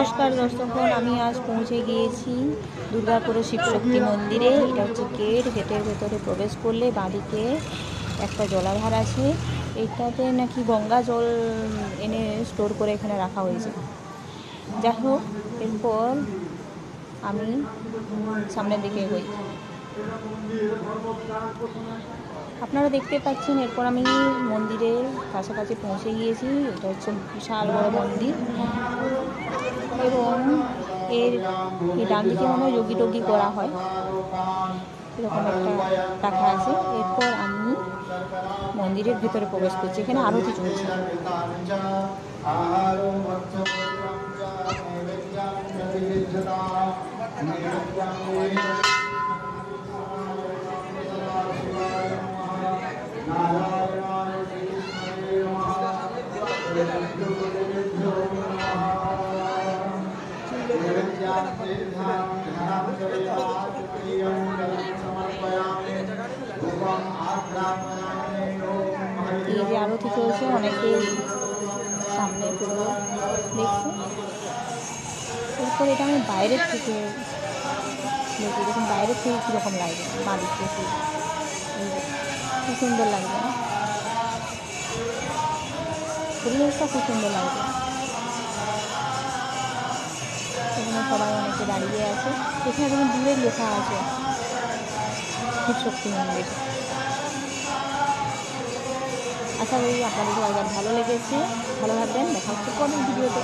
নমস্কার দর্শকগণ, আমি আজ পৌঁছে গিয়েছি দুর্গাপুর শিবশক্তি মন্দিরে। এটা হচ্ছে গেট। গেটের ভেতরে প্রবেশ করলে বাঁদিকে একটা জলাধার আছে। এইটাতে নাকি গঙ্গা জল এনে স্টোর করে এখানে রাখা হয়েছে। যাই হোক, এরপর আমি সামনের দিকে এগোই। আপনারা দেখতে পাচ্ছেন, এরপর আমি মন্দিরের কাছাকাছি পৌঁছে গিয়েছি। এটা হচ্ছে বিশাল বড় মন্দির এবং এর ডান দিকে মনে হয় যোগী টোগী করা হয়, এরকম একটা রাখা আছে। এরপর আমি মন্দিরের ভিতরে প্রবেশ করছি। এখানে আরতি চলছে। এই যে আরতি চলছে, অনেকে সামনে পুরো দেখছে। এরপর এটা আমি বাইরের থেকে দেখি, দেখুন বাইরের থেকে কীরকম লাগবে। বাড়ির থেকে খুব সুন্দর লাগবে না? পরিবেশটা খুব সুন্দর লাগবে। এখানে সবাই অনেকে দাঁড়িয়ে আছে। এখানে দেখুন দূরে লেখা আছে শিবশক্তি মন্দির। আশা করি আপনাদের সবাই ভালো লেগেছে। ভালো থাকবেন। দেখা হচ্ছে পরের ভিডিওতে।